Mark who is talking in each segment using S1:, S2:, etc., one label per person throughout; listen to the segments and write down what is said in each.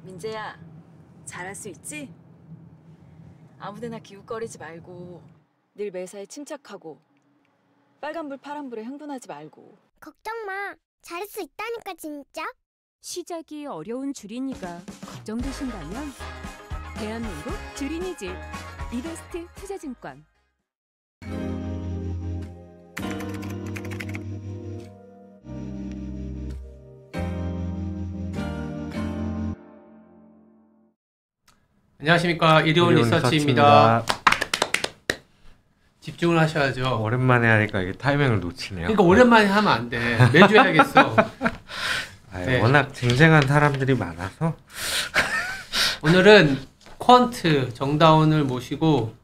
S1: 민재야, 잘할 수 있지? 아무데나 기웃거리지 말고 늘 매사에 침착하고 빨간불 파란불에 흥분하지 말고.
S2: 걱정 마. 잘할 수 있다니까 진짜.
S3: 시작이 어려운 주린이가 걱정되신다면 대한민국 주린이집 이베스트 투자증권.
S4: 안녕하십니까, 일요일 리서치입니다. 집중을 하셔야죠.
S5: 오랜만에 하니까 이게 타이밍을 놓치네요.
S4: 그러니까 오랜만에 하면 안 돼. 매주 해야겠어. 네.
S5: 워낙 쟁쟁한 사람들이 많아서.
S4: 오늘은 퀀트 정다운을 모시고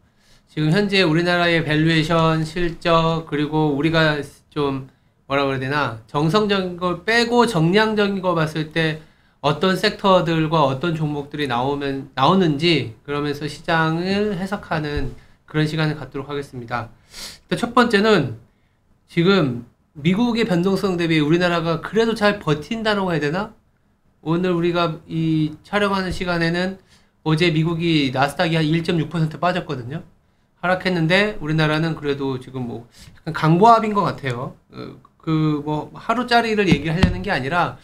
S4: 지금 현재 우리나라의 밸류에이션, 실적, 그리고 우리가 좀 뭐라 그래야 되나, 정성적인 걸 빼고 정량적인 거 봤을 때 어떤 섹터들과 어떤 종목들이 나오는지, 그러면서 시장을 해석하는 그런 시간을 갖도록 하겠습니다. 일단 첫 번째는 지금 미국의 변동성 대비 우리나라가 그래도 잘 버틴다고 해야 되나? 오늘 우리가 이 촬영하는 시간에는 어제 미국이 나스닥이 한 1.6% 빠졌거든요. 하락했는데 우리나라는 그래도 지금 뭐 약간 강보합인 것 같아요. 그 뭐 하루짜리를 얘기하려는 게 아니라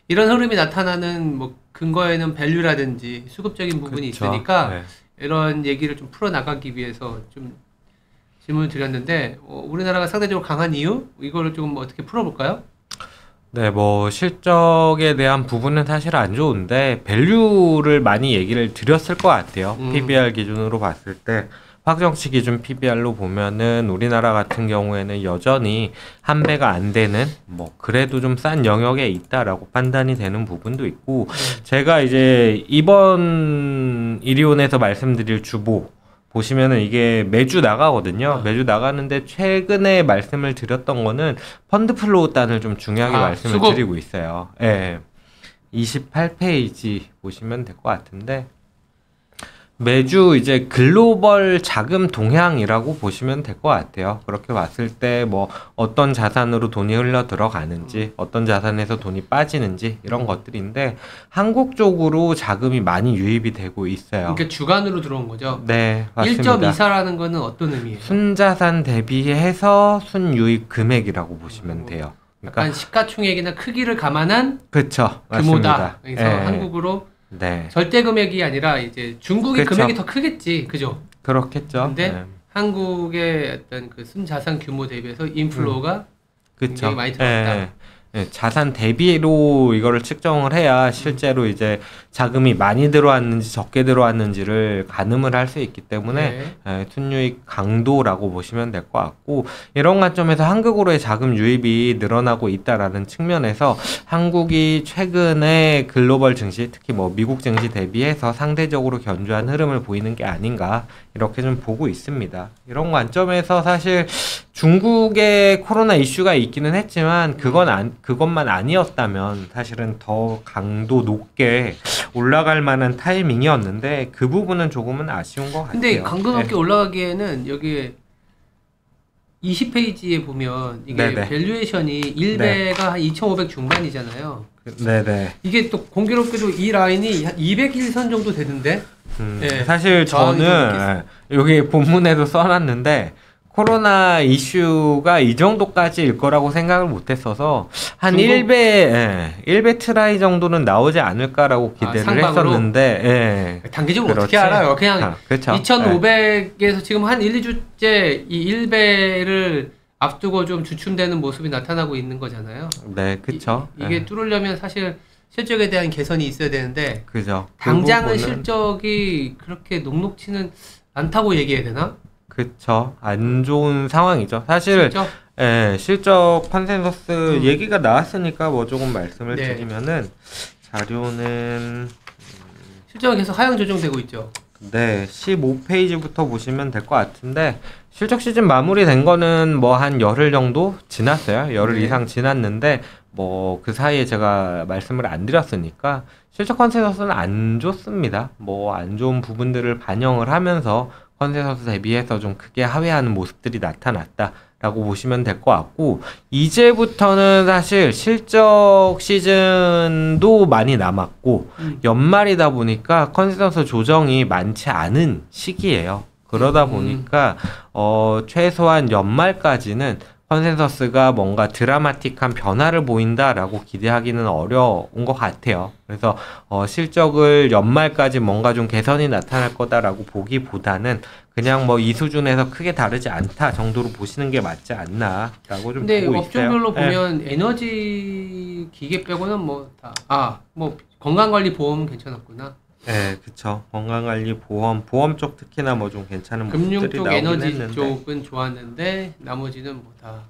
S4: 이런 흐름이 나타나는 뭐 근거에는 밸류라든지 수급적인 부분이
S5: 그쵸.
S4: 있으니까
S5: 네.
S4: 이런 얘기를 좀 풀어나가기 위해서 좀 질문을 드렸는데, 우리나라가 상대적으로 강한 이유? 이거를 좀 어떻게 풀어볼까요?
S5: 네, 뭐 실적에 대한 부분은 사실 안 좋은데 밸류를 많이 얘기를 드렸을 것 같아요. PBR 기준으로 봤을 때 확정치 기준 PBR로 보면은 우리나라 같은 경우에는 여전히 한 배가 안 되는, 뭐 그래도 좀 싼 영역에 있다라고 판단이 되는 부분도 있고, 제가 이제 이번 이리온에서 말씀드릴 주보 보시면은 이게 매주 나가거든요. 매주 나가는데 최근에 말씀을 드렸던 거는 펀드 플로우 단을 좀 중요하게 말씀을
S4: 수급.
S5: 드리고 있어요. 예. 28페이지 보시면 될 것 같은데, 매주 이제 글로벌 자금 동향이라고 보시면 될 것 같아요. 그렇게 봤을 때 뭐 어떤 자산으로 돈이 흘러 들어가는지, 어떤 자산에서 돈이 빠지는지, 이런 것들인데 한국 쪽으로 자금이 많이 유입이 되고 있어요.
S4: 그러니까 주간으로 들어온 거죠?
S5: 네, 맞습니다.
S4: 1.24라는 거는 어떤 의미예요?
S5: 순자산 대비해서 순유입 금액이라고 보시면 돼요.
S4: 약간
S5: 그러니까
S4: 시가총액이나 크기를 감안한
S5: 그쵸,
S4: 규모다.
S5: 맞습니다.
S4: 그래서
S5: 예.
S4: 한국으로
S5: 네,
S4: 절대 금액이 아니라 이제 중국의
S5: 그쵸.
S4: 금액이 더 크겠지, 그죠?
S5: 그렇겠죠.
S4: 근데
S5: 네.
S4: 한국의 어떤 그 순자산 규모 대비해서 인플로우가
S5: 그쵸.
S4: 굉장히 많이 들어갔다.
S5: 예, 예, 자산 대비로 이거를 측정을 해야 실제로 이제 자금이 많이 들어왔는지 적게 들어왔는지를 가늠을 할 수 있기 때문에
S4: 네.
S5: 순유입 강도라고 보시면 될 것 같고, 이런 관점에서 한국으로의 자금 유입이 늘어나고 있다라는 측면에서 한국이 최근에 글로벌 증시, 특히 뭐 미국 증시 대비해서 상대적으로 견조한 흐름을 보이는 게 아닌가, 이렇게 좀 보고 있습니다. 이런 관점에서 사실 중국의 코로나 이슈가 있기는 했지만 그것만 아니었다면 사실은 더 강도 높게 올라갈 만한 타이밍이었는데 그 부분은 조금은 아쉬운 것 같아요.
S4: 근데 강도 높게
S5: 네.
S4: 올라가기에는 여기 20페이지에 보면 이게
S5: 네네.
S4: 밸류에이션이 1배가 한 2,500 중반이잖아요.
S5: 네네.
S4: 이게 또 공교롭게도 이 라인이 한 201선 정도 되는데, 네.
S5: 사실
S4: 저항이 좀
S5: 저는 여기 본문에도 써놨는데 코로나 이슈가 이 정도까지일 거라고 생각을 못했어서 한
S4: 중국?
S5: 1배 트라이 정도는 나오지 않을까라고 기대를
S4: 상방으로?
S5: 했었는데,
S4: 단기적으로 어떻게
S5: 그렇지.
S4: 알아요? 그냥
S5: 그렇죠.
S4: 2,500에서 지금 한 1, 2주째 이 1배를 앞두고 좀 주춤되는 모습이 나타나고 있는 거잖아요.
S5: 네, 그쵸.
S4: 이게 뚫으려면 사실 실적에 대한 개선이 있어야 되는데
S5: 그죠.
S4: 당장은
S5: 그 부분은-
S4: 실적이 그렇게 녹록치는 않다고 얘기해야 되나?
S5: 그쵸. 안 좋은 상황이죠. 사실,
S4: 실적?
S5: 실적 컨센서스 얘기가 나왔으니까 뭐 조금 말씀을
S4: 네.
S5: 드리면은, 자료는,
S4: 실적은 계속 하향 조정되고 있죠.
S5: 네, 15페이지부터 보시면 될 것 같은데, 실적 시즌 마무리된 거는 뭐 한 열흘 정도 지났어요. 열흘
S4: 네.
S5: 이상 지났는데, 뭐 그 사이에 제가 말씀을 안 드렸으니까, 실적 컨센서스는 안 좋습니다. 뭐 안 좋은 부분들을 반영을 하면서 컨센서스 대비해서 좀 크게 하회하는 모습들이 나타났다라고 라고 보시면 될 것 같고, 이제부터는 사실 실적 시즌도 많이 남았고 연말이다 보니까 컨센서스 조정이 많지 않은 시기예요. 그러다 보니까 최소한 연말까지는 컨센서스가 뭔가 드라마틱한 변화를 보인다라고 기대하기는 어려운 것 같아요. 그래서 실적을 연말까지 뭔가 좀 개선이 나타날 거다라고 보기보다는 그냥 뭐 이 수준에서 크게 다르지 않다 정도로 보시는 게 맞지 않나라고 좀
S4: 근데
S5: 보고 있어요.
S4: 업종별로
S5: 네.
S4: 보면 에너지 기계 빼고는 뭐 다 뭐 건강관리 보험은 괜찮았구나.
S5: 네, 그쵸. 건강관리 보험 쪽 특히나 뭐 좀 괜찮은
S4: 금융
S5: 모습들이
S4: 쪽,
S5: 나오긴
S4: 에너지
S5: 했는데.
S4: 쪽은 좋았는데 나머지는 뭐 다.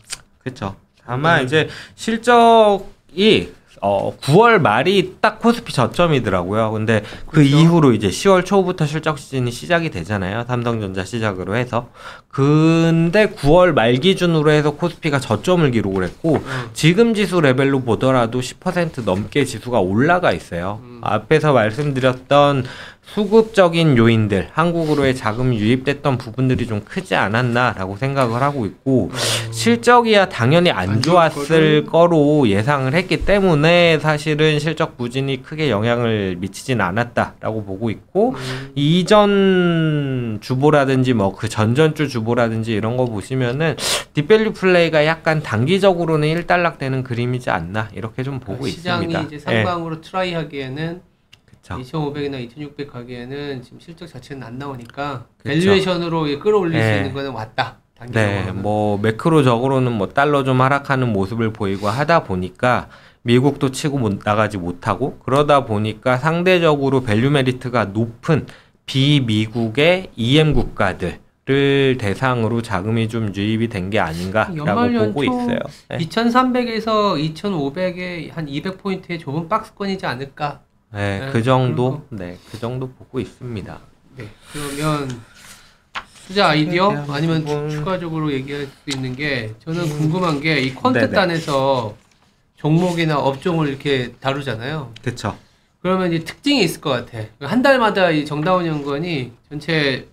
S5: 그쵸. 다만 이제 실적이 9월 말이 딱 코스피 저점이더라고요. 근데 그
S4: 그쵸.
S5: 이후로 이제 10월 초부터 실적 시즌이 시작이 되잖아요. 삼성전자 시작으로 해서. 근데 9월 말 기준으로 해서 코스피가 저점을 기록을 했고 지금 지수 레벨로 보더라도 10% 넘게 지수가 올라가 있어요. 앞에서 말씀드렸던 수급적인 요인들, 한국으로의 자금이 유입됐던 부분들이 좀 크지 않았나라고 생각을 하고 있고, 실적이야 당연히 안 좋았을 거로 예상을 했기 때문에 사실은 실적 부진이 크게 영향을 미치진 않았다라고 보고 있고, 이전 주보라든지 뭐 그 전전주 주보라든지 이런 거 보시면은 딥밸류 플레이가 약간 단기적으로는 일단락되는 그림이지 않나 이렇게 좀 보고
S4: 시장이
S5: 있습니다.
S4: 이제 상방으로 트라이 하기에는
S5: 그쵸.
S4: 2,500이나 2,600 가기에는 지금 실적 자체는 안 나오니까
S5: 그쵸.
S4: 밸류에이션으로 끌어올릴 수
S5: 네.
S4: 있는 거는 왔다. 단기적으로
S5: 네,
S4: 하면.
S5: 뭐 매크로적으로는 뭐 달러 좀 하락하는 모습을 보이고 하다 보니까 미국도 치고 나가지 못하고, 그러다 보니까 상대적으로 밸류 메리트가 높은 비미국의 EM 국가들을 대상으로 자금이 좀 유입이 된 게 아닌가라고
S4: 연말
S5: 보고
S4: 연초
S5: 있어요. 네.
S4: 2,300에서 2,500에 한 200포인트의 좁은 박스권이지 않을까.
S5: 네,
S4: 네,
S5: 그 정도,
S4: 그리고-
S5: 네, 그 정도 보고 있습니다.
S4: 네. 그러면 투자 아이디어
S5: 대한
S4: 아니면
S5: 부분.
S4: 추가적으로 얘기할 수 있는 게 저는 궁금한 게 이 퀀트
S5: 네네.
S4: 단에서 종목이나 업종을 이렇게 다루잖아요.
S5: 그쵸.
S4: 그러면 이제 특징이 있을 것 같아. 한 달마다 이 정다운 연구원이 전체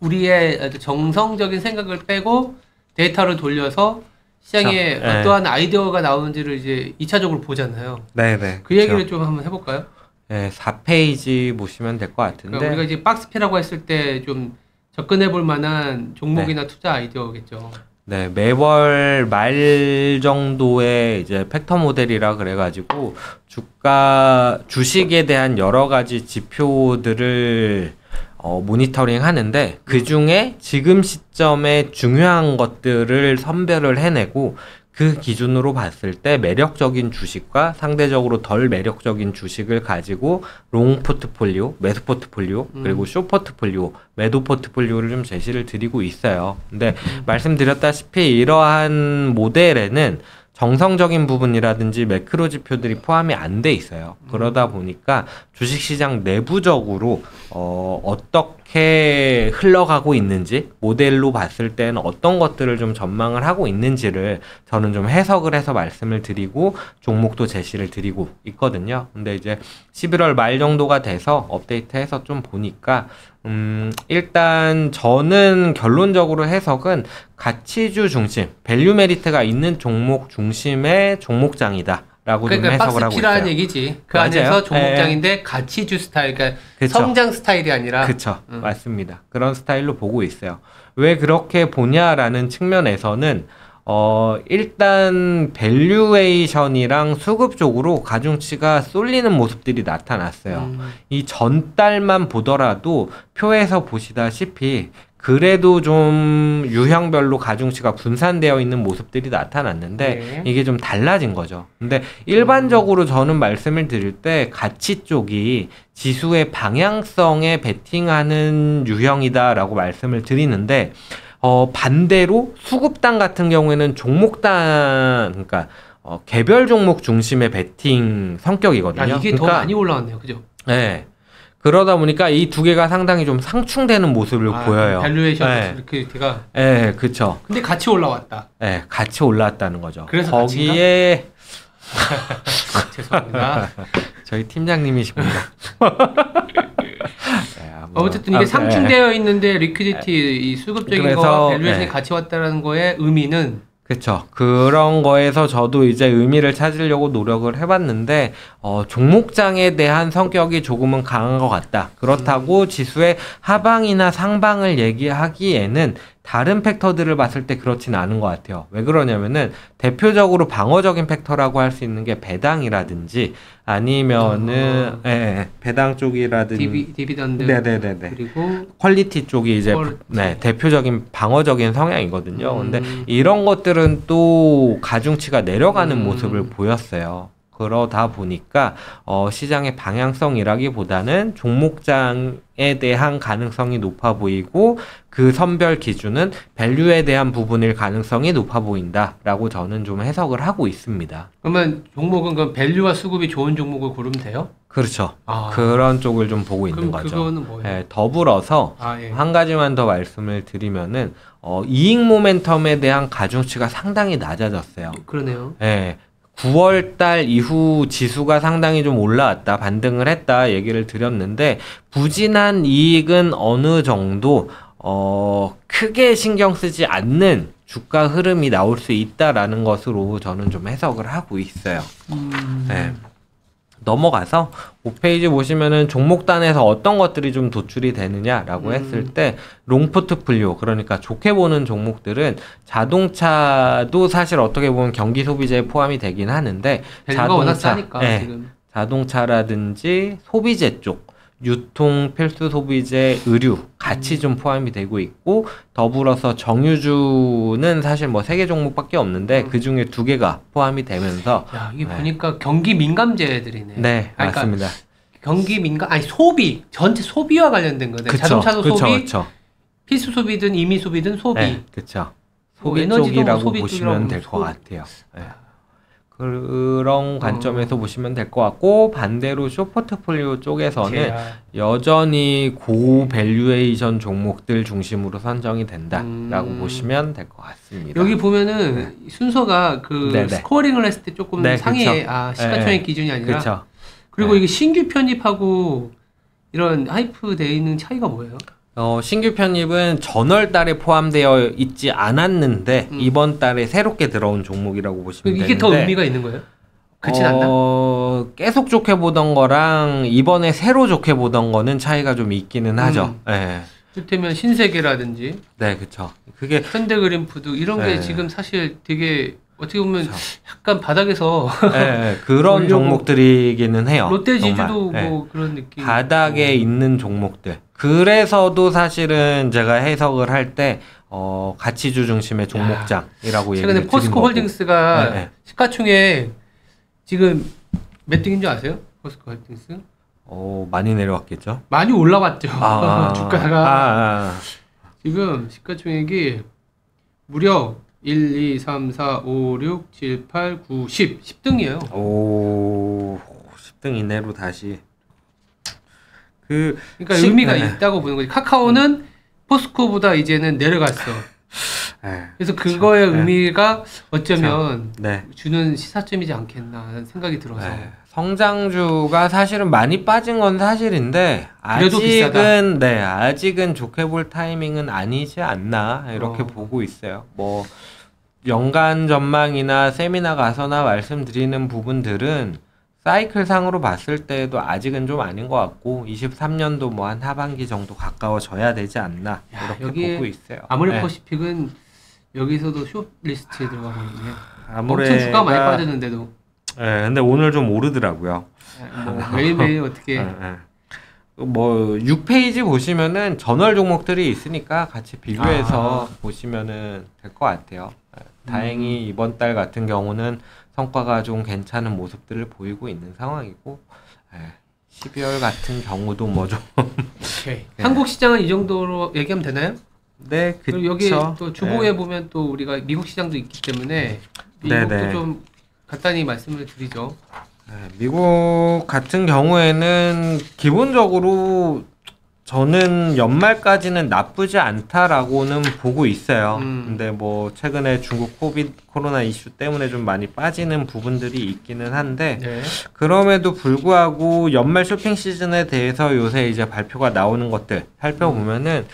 S4: 우리의 아주 정성적인 생각을 빼고 데이터를 돌려서 시장에
S5: 자, 네.
S4: 어떠한 아이디어가 나오는지를 이제 2차적으로 보잖아요.
S5: 네네.
S4: 그 얘기를 좀 한번 해볼까요?
S5: 네, 4페이지 보시면 될 것 같은데.
S4: 그러니까 우리가 이제 박스피라고 했을 때 좀 접근해 볼 만한 종목이나 투자 아이디어겠죠.
S5: 네, 매월 말 정도의 이제 팩터 모델이라 그래가지고 주식에 대한 여러 가지 지표들을 모니터링 하는데, 그 중에 지금 시점에 중요한 것들을 선별을 해내고, 그 기준으로 봤을 때 매력적인 주식과 상대적으로 덜 매력적인 주식을 가지고 롱 포트폴리오, 매수 포트폴리오, 그리고 숏 포트폴리오, 매도 포트폴리오를 좀 제시를 드리고 있어요. 근데 말씀드렸다시피 이러한 모델에는 정성적인 부분이라든지 매크로 지표들이 포함이 안 돼 있어요. 그러다 보니까 주식시장 내부적으로 어떻게 흘러가고 있는지, 모델로 봤을 때는 어떤 것들을 좀 전망을 하고 있는지를 저는 좀 해석을 해서 말씀을 드리고 종목도 제시를 드리고 있거든요. 근데 이제 11월 말 정도가 돼서 업데이트해서 좀 보니까 일단 저는 결론적으로 해석은 가치주 중심, 밸류 메리트가 있는 종목 중심의 종목장이다 라고 좀
S4: 그러니까
S5: 해석을 하고
S4: 박스피라는
S5: 있어요.
S4: 얘기지. 그
S5: 맞아요.
S4: 안에서 종목장인데 가치주 스타일, 그러니까
S5: 그쵸.
S4: 성장 스타일이 아니라.
S5: 그쵸. 맞습니다. 그런 스타일로 보고 있어요. 왜 그렇게 보냐라는 측면에서는 일단 밸류에이션이랑 수급 쪽으로 가중치가 쏠리는 모습들이 나타났어요. 이 전달만 보더라도 표에서 보시다시피 그래도 좀 유형별로 가중치가 분산되어 있는 모습들이 나타났는데
S4: 네.
S5: 이게 좀 달라진 거죠. 근데 일반적으로 저는 말씀을 드릴 때 가치 쪽이 지수의 방향성에 베팅하는 유형이다라고 말씀을 드리는데, 반대로 수급단 같은 경우에는 종목단, 그러니까 개별 종목 중심의 베팅 성격이거든요.
S4: 이게 더 많이 올라왔네요. 그죠?
S5: 네. 그러다 보니까 이 두 개가 상당히 좀 상충되는 모습을 보여요.
S4: 밸류에이션
S5: 네.
S4: 이렇게 제가.
S5: 네, 그쵸.
S4: 근데 같이 올라왔다.
S5: 네, 같이 올라왔다는 거죠.
S4: 그래서
S5: 거기에
S4: 죄송합니다.
S5: 저희 팀장님이십니다. 네,
S4: 어쨌든 이게 상충되어 있는데 리퀴디티 이 수급적인
S5: 그래서,
S4: 거와 밸류에이션이
S5: 예.
S4: 같이 왔다라는 거의 의미는
S5: 그쵸. 그런 거에서 저도 이제 의미를 찾으려고 노력을 해봤는데, 종목장에 대한 성격이 조금은 강한 것 같다. 그렇다고 지수의 하방이나 상방을 얘기하기에는 다른 팩터들을 봤을 때 그렇진 않은 것 같아요. 왜 그러냐면은 대표적으로 방어적인 팩터라고 할 수 있는 게 배당이라든지 아니면은 배당 쪽이라든지
S4: 디비던드
S5: 네네네네.
S4: 그리고
S5: 퀄리티 쪽이 이제
S4: 퀄리티.
S5: 대표적인 방어적인 성향이거든요. 근데
S4: 음.
S5: 이런 것들은 또 가중치가 내려가는
S4: 음.
S5: 모습을 보였어요. 그러다 보니까 시장의 방향성이라기보다는 종목장에 대한 가능성이 높아 보이고 그 선별 기준은 밸류에 대한 부분일 가능성이 높아 보인다라고 저는 좀 해석을 하고 있습니다.
S4: 그러면 종목은 그 밸류와 수급이 좋은 종목을 고르면 돼요?
S5: 그렇죠.
S4: 아.
S5: 그런 쪽을 좀 보고 있는
S4: 그럼
S5: 거죠.
S4: 그거는 뭐예요?
S5: 예, 더불어서
S4: 예.
S5: 한 가지만 더 말씀을 드리면은 이익 모멘텀에 대한 가중치가 상당히 낮아졌어요.
S4: 그러네요.
S5: 예. 9월 달 이후 지수가 상당히 좀 올라왔다, 반등을 했다 얘기를 드렸는데 부진한 이익은 어느 정도 크게 신경 쓰지 않는 주가 흐름이 나올 수 있다라는 것으로 저는 좀 해석을 하고 있어요. 예. 넘어가서 5페이지 보시면은 종목단에서 어떤 것들이 좀 도출이 되느냐라고 했을 때 롱포트폴리오, 그러니까 좋게 보는 종목들은 자동차도 사실 어떻게 보면 경기 소비재에 포함이 되긴 하는데
S4: 밸류가 워낙 싸니까
S5: 예,
S4: 지금.
S5: 자동차라든지 소비재 쪽, 유통, 필수 소비재, 의류 같이 좀 포함이 되고 있고 더불어서 정유주는 사실 뭐 3개 종목밖에 없는데 그 중에 2개가 포함이 되면서
S4: 야, 이게 보니까 경기 민감재들이네.
S5: 네,
S4: 그러니까
S5: 맞습니다.
S4: 경기 민감 소비 전체 소비와 관련된 거네.
S5: 그쵸,
S4: 자동차도
S5: 그쵸,
S4: 소비,
S5: 그쵸.
S4: 필수 소비든 임의 소비든 소비.
S5: 네, 그쵸.
S4: 뭐
S5: 소비
S4: 에너지도
S5: 쪽이라고
S4: 소비
S5: 보시면
S4: 쪽이라고
S5: 될 것
S4: 소비.
S5: 같아요. 네. 그런 관점에서 보시면 될 것 같고 반대로 쇼포트폴리오 쪽에서는
S4: 제야.
S5: 여전히 고밸류에이션 종목들 중심으로 선정이 된다라고 보시면 될 것 같습니다.
S4: 여기 보면은 순서가 그
S5: 네네.
S4: 스코어링을 했을 때 조금
S5: 네,
S4: 상이해.
S5: 그쵸.
S4: 시가총액
S5: 네.
S4: 기준이 아니라.
S5: 그렇죠.
S4: 그리고
S5: 네.
S4: 이게 신규 편입하고 이런 하이프 돼 있는 차이가 뭐예요?
S5: 신규 편입은 전월 달에 포함되어 있지 않았는데 이번 달에 새롭게 들어온 종목이라고 보시면 되는데
S4: 이게 더 의미가 있는 거예요? 그렇진 않나?
S5: 계속 좋게 보던 거랑 이번에 새로 좋게 보던 거는 차이가 좀 있기는 하죠. 네.
S4: 이를테면 신세계라든지
S5: 네, 그쵸. 그게
S4: 현대그린푸드 이런 게
S5: 네.
S4: 지금 사실 되게 어떻게 보면
S5: 그쵸.
S4: 약간 바닥에서
S5: 네, 그런
S4: 올려고-
S5: 종목들이기는 해요.
S4: 롯데지주도
S5: 정말.
S4: 뭐 그런 느낌.
S5: 바닥에 있는 종목들. 그래서도 사실은 제가 해석을 할 때 가치주 중심의 종목장이라고 얘기를
S4: 최근에
S5: 드린
S4: 포스코
S5: 거고.
S4: 홀딩스가
S5: 네, 네.
S4: 시가총액 지금 몇 등인 줄 아세요? 포스코 홀딩스?
S5: 많이 내려왔겠죠.
S4: 많이 올라왔죠.
S5: 아,
S4: 주가가 지금 시가총액이 무려 1, 2, 3, 4, 5, 6, 7, 8, 9, 10. 10등이에요.
S5: 오, 10등 이내로 다시.
S4: 그러니까 의미가
S5: 네.
S4: 있다고 보는 거지. 카카오는 포스코보다 이제는 내려갔어.
S5: 네.
S4: 그래서 그거의
S5: 네.
S4: 의미가 어쩌면
S5: 네.
S4: 주는 시사점이지 않겠나 하는 생각이 들어서.
S5: 네. 성장주가 사실은 많이 빠진 건 사실인데
S4: 그래도
S5: 아직은 좋게 볼 타이밍은 아니지 않나 이렇게 보고 있어요. 뭐 연간 전망이나 세미나 가서나 말씀드리는 부분들은 사이클 상으로 봤을 때도 아직은 좀 아닌 것 같고 23년도 뭐 한 하반기 정도 가까워져야 되지 않나 이렇게
S4: 여기에
S5: 보고 있어요.
S4: 아모레퍼시픽은 여기서도 숏 리스트에 들어가고 있네.
S5: 아무래가
S4: 엄청 주가 많이 빠졌는데도
S5: 네, 근데 오늘 좀 오르더라고요.
S4: 뭐 매일매일 어떻게
S5: 뭐 6페이지 보시면은 전월 종목들이 있으니까 같이 비교해서 보시면은 될 것 같아요. 다행히 이번 달 같은 경우는 성과가 좀 괜찮은 모습들을 보이고 있는 상황이고 12월 같은 경우도 뭐 좀
S4: 오케이. 한국 시장은 이 정도로 얘기하면 되나요?
S5: 네, 그쵸.
S4: 그리고 여기 또 주보에 보면 또 우리가 미국 시장도 있기 때문에 미국도
S5: 네네.
S4: 좀 간단히 말씀을 드리죠.
S5: 미국 같은 경우에는 기본적으로 저는 연말까지는 나쁘지 않다라고는 보고 있어요. 근데 뭐 최근에 중국 코로나 이슈 때문에 좀 많이 빠지는 부분들이 있기는 한데
S4: 네.
S5: 그럼에도 불구하고 연말 쇼핑 시즌에 대해서 요새 이제 발표가 나오는 것들 살펴보면은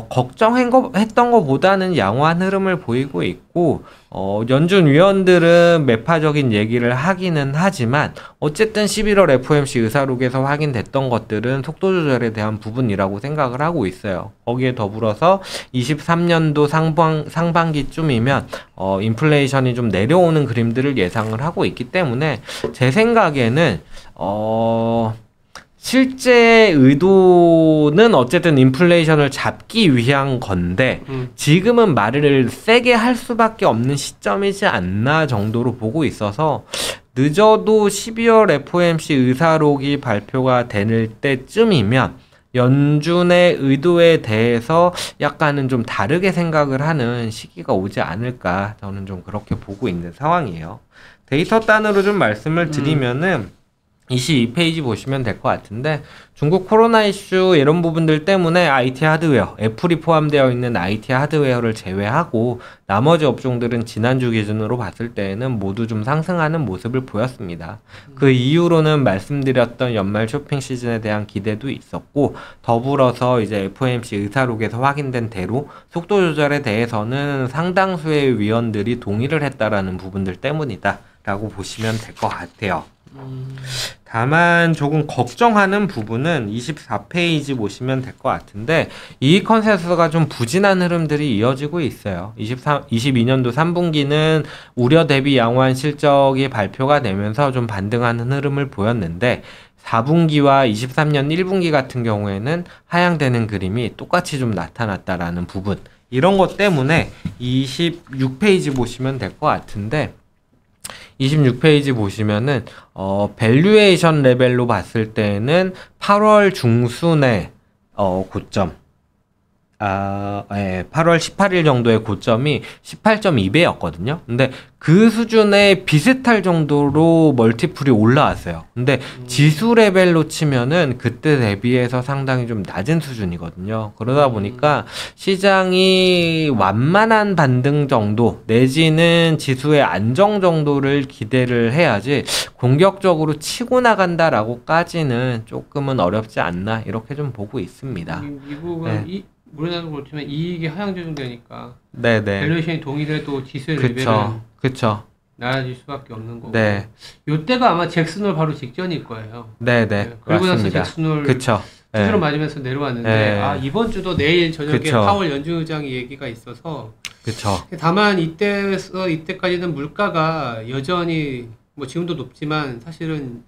S5: 걱정했던 것보다는 양호한 흐름을 보이고 있고, 연준 위원들은 매파적인 얘기를 하기는 하지만, 어쨌든 11월 FOMC 의사록에서 확인됐던 것들은 속도 조절에 대한 부분이라고 생각을 하고 있어요. 거기에 더불어서 23년도 상반기쯤이면, 인플레이션이 좀 내려오는 그림들을 예상을 하고 있기 때문에, 제 생각에는, 실제 의도는 어쨌든 인플레이션을 잡기 위한 건데 지금은 말을 세게 할 수밖에 없는 시점이지 않나 정도로 보고 있어서 늦어도 12월 FOMC 의사록이 발표가 될 때쯤이면 연준의 의도에 대해서 약간은 좀 다르게 생각을 하는 시기가 오지 않을까 저는 좀 그렇게 보고 있는 상황이에요. 데이터 단으로 좀 말씀을 드리면은 22페이지 보시면 될 것 같은데 중국 코로나 이슈 이런 부분들 때문에 IT 하드웨어, 애플이 포함되어 있는 IT 하드웨어를 제외하고 나머지 업종들은 지난주 기준으로 봤을 때에는 모두 좀 상승하는 모습을 보였습니다. 그 이유로는 말씀드렸던 연말 쇼핑 시즌에 대한 기대도 있었고 더불어서 이제 FOMC 의사록에서 확인된 대로 속도 조절에 대해서는 상당수의 위원들이 동의를 했다라는 부분들 때문이다 라고 보시면 될 것 같아요. 다만 조금 걱정하는 부분은 24페이지 보시면 될 것 같은데 이익 컨센서스가 좀 부진한 흐름들이 이어지고 있어요. 22년도 3분기는 우려 대비 양호한 실적이 발표가 되면서 좀 반등하는 흐름을 보였는데 4분기와 23년 1분기 같은 경우에는 하향되는 그림이 똑같이 좀 나타났다라는 부분 이런 것 때문에 26페이지 보시면 될 것 같은데 26페이지 보시면은 밸류에이션 레벨로 봤을 때는 8월 중순에 고점 8월 18일 정도의 고점이 18.2배였거든요. 근데 그 수준에 비슷할 정도로 멀티플이 올라왔어요. 근데 지수 레벨로 치면은 그때 대비해서 상당히 좀 낮은 수준이거든요. 그러다 보니까 시장이 완만한 반등 정도 내지는 지수의 안정 정도를 기대를 해야지 공격적으로 치고 나간다라고까지는 조금은 어렵지 않나 이렇게 좀 보고 있습니다.
S4: 미국은
S5: 네.
S4: 우리나라도 그렇지만 이익이 하향 조정되니까
S5: 네네.
S4: 밸류에이션이 동일해도 지수의
S5: 그쵸.
S4: 레벨은 낮아질 수밖에 없는 거고
S5: 네.
S4: 요때가 아마 잭슨홀 바로 직전일 거예요.
S5: 네네.
S4: 네. 그리고 나서
S5: 맞습니다.
S4: 잭슨홀
S5: 그쵸.
S4: 두드러 맞으면서 내려왔는데
S5: 네.
S4: 이번 주도 내일 저녁에
S5: 그쵸.
S4: 파월 연준 의장이 얘기가 있어서
S5: 그쵸.
S4: 다만 이때에서 이때까지는 물가가 여전히 뭐 지금도 높지만 사실은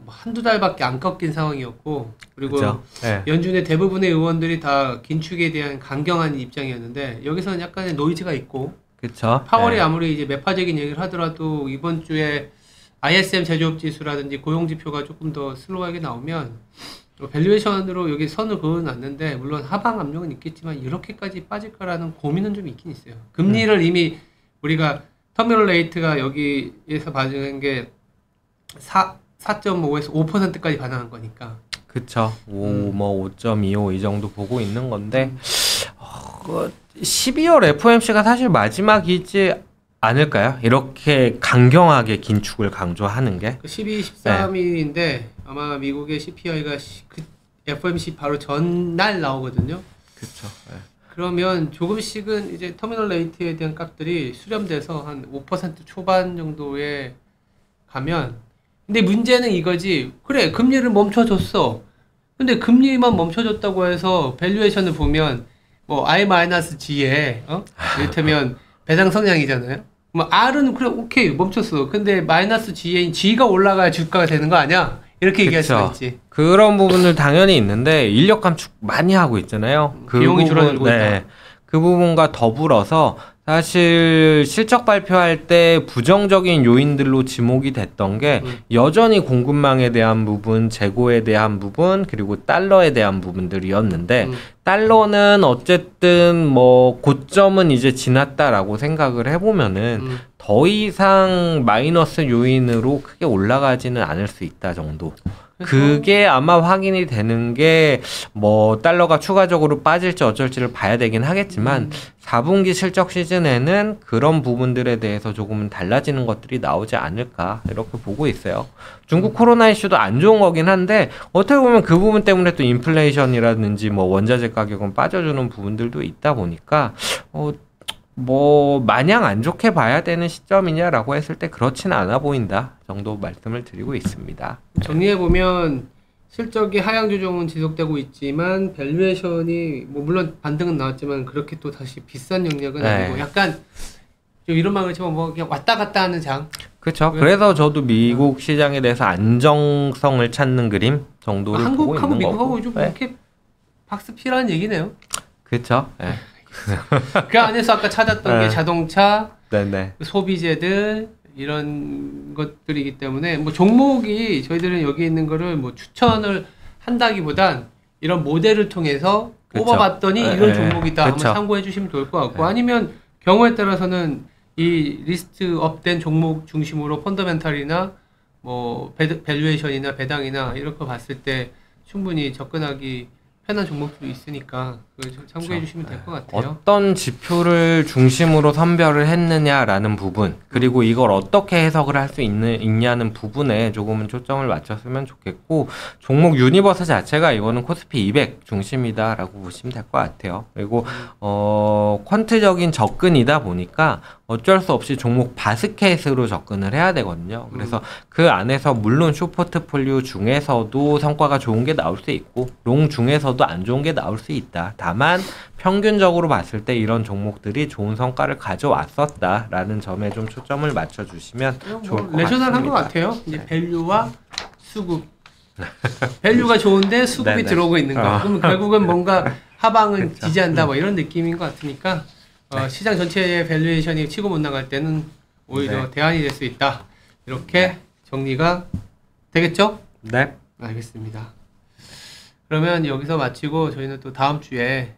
S4: 한두 달밖에 안 꺾인 상황이었고 그리고
S5: 그쵸. 네.
S4: 연준의 대부분의 의원들이 다 긴축에 대한 강경한 입장이었는데 여기서는 약간의 노이즈가 있고
S5: 그쵸.
S4: 파월이
S5: 네.
S4: 아무리 이제 매파적인 얘기를 하더라도 이번 주에 ISM 제조업 지수라든지 고용 지표가 조금 더 슬로우하게 나오면 밸류에이션으로 여기 선을 그어놨는데 물론 하방 압력은 있겠지만 이렇게까지 빠질까라는 고민은 좀 있긴 있어요. 금리를 이미 우리가 터미널 레이트가 여기에서 봐주는 게 4.5에서 5%까지 반응한 거니까.
S5: 그쵸. 5.25 이 정도 보고 있는 건데 12월 FOMC가 사실 마지막이지 않을까요? 이렇게 강경하게 긴축을 강조하는 게
S4: 12, 13일인데 아마 미국의 CPI가 그 FOMC 바로 전날 나오거든요.
S5: 그쵸. 네.
S4: 그러면 조금씩은 이제 터미널 레이트에 대한 값들이 수렴돼서 한 5% 초반 정도에 가면 근데 문제는 이거지. 그래 금리를 멈춰줬어. 근데 금리만 멈춰줬다고 해서 밸류에이션을 보면 뭐 R-G에 이를테면 배당 성향이잖아요. 뭐 R은 그래 오케이 멈췄어. 근데 마이너스 G에 G가 올라가야 주가가 되는 거 아니야? 이렇게 얘기할 수가 있지.
S5: 그런 부분들 당연히 있는데 인력 감축 많이 하고 있잖아요. 그
S4: 비용이
S5: 부분,
S4: 줄어들고 있다.
S5: 그 부분과 더불어서 사실 실적 발표할 때 부정적인 요인들로 지목이 됐던 게 여전히 공급망에 대한 부분, 재고에 대한 부분, 그리고 달러에 대한 부분들이었는데 달러는 어쨌든 뭐 고점은 이제 지났다라고 생각을 해보면은 더 이상 마이너스 요인으로 크게 올라가지는 않을 수 있다 정도. 그게 아마 확인이 되는 게 뭐 달러가 추가적으로 빠질지 어쩔지를 봐야 되긴 하겠지만 4분기 실적 시즌에는 그런 부분들에 대해서 조금은 달라지는 것들이 나오지 않을까 이렇게 보고 있어요. 중국 코로나 이슈도 안 좋은 거긴 한데 어떻게 보면 그 부분 때문에 또 인플레이션이라든지 뭐 원자재 가격은 빠져주는 부분들도 있다 보니까 뭐 마냥 안 좋게 봐야 되는 시점이냐라고 했을 때 그렇지는 않아 보인다 정도 말씀을 드리고 있습니다.
S4: 정리해보면 실적이 하향 조정은 지속되고 있지만 밸류에이션이 뭐 물론 반등은 나왔지만 그렇게 또 다시 비싼 영역은 아니고 약간 좀 이런 말을 치면 뭐 그냥 왔다 갔다 하는 장.
S5: 그렇죠. 그래서 저도 미국 시장에 대해서 안정성을 찾는 그림 정도를 보고 있는 거고.
S4: 한국하고 미국하고 좀 이렇게 박스 피라는 얘기네요.
S5: 그렇죠. 네.
S4: 그 안에서 아까 찾았던 게 자동차,
S5: 네네.
S4: 소비재들 이런 것들이기 때문에 뭐 종목이 저희들은 여기 있는 거를 뭐 추천을 한다기보단 이런 모델을 통해서
S5: 그쵸.
S4: 뽑아봤더니 이런 종목이다
S5: 그쵸.
S4: 한번 참고해 주시면 좋을 것 같고 아니면 경우에 따라서는 이 리스트 업된 종목 중심으로 펀더멘탈이나 뭐 밸류에이션이나 배당이나 이런 거 봤을 때 충분히 접근하기 편한 종목도 있으니까 그걸 좀 참고해 주시면 될 것 같아요.
S5: 어떤 지표를 중심으로 선별을 했느냐라는 부분 그리고 이걸 어떻게 해석을 할 수 있냐는 부분에 조금은 초점을 맞췄으면 좋겠고 종목 유니버스 자체가 이거는 코스피 200 중심이다라고 보시면 될 것 같아요. 그리고 퀀트적인 접근이다 보니까 어쩔 수 없이 종목 바스켓으로 접근을 해야 되거든요. 그래서 그 안에서 물론 쇼포트폴리오 중에서도 성과가 좋은 게 나올 수 있고 롱 중에서도 안 좋은 게 나올 수 있다. 다만 평균적으로 봤을 때 이런 종목들이 좋은 성과를 가져왔었다라는 점에 좀 초점을 맞춰주시면 좋을 것 같습니다.
S4: 레저널한 것 같아요. 이제 밸류와 수급. 밸류가 좋은데 수급이
S5: 네네.
S4: 들어오고 있는 거. 그러면 결국은 뭔가 하방은 지지한다 뭐 이런 느낌인 것 같으니까 시장 전체의 밸류에이션이 치고 못 나갈 때는 오히려 대안이 될 수 있다. 이렇게 정리가 되겠죠?
S5: 네.
S4: 알겠습니다. 그러면 여기서 마치고 저희는 또 다음 주에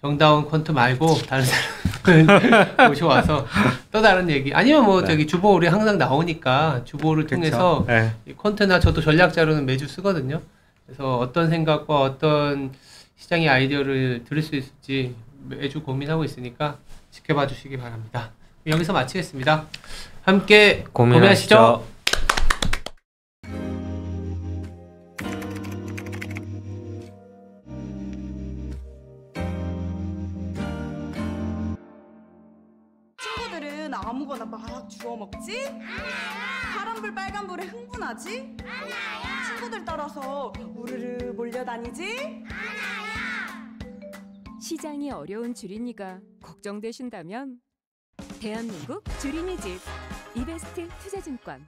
S4: 정다운 퀀트 말고 다른 사람을 모셔와서 또 다른 얘기 아니면 뭐 저기 주보 우리 항상 나오니까 주보를 통해서 이 퀀트나 저도 전략 자료는 매주 쓰거든요. 그래서 어떤 생각과 어떤 시장의 아이디어를 들을 수 있을지 매주 고민하고 있으니까 지켜봐 주시기 바랍니다. 여기서 마치겠습니다. 함께 고민하시죠.
S6: 친구들은 아무거나 막 주워 먹지? 파란불 빨간불에 흥분하지? 친구들 따라서 우르르 몰려다니지?
S3: 시장이 어려운 주린이가 걱정되신다면 대한민국 주린이 집 이베스트 투자증권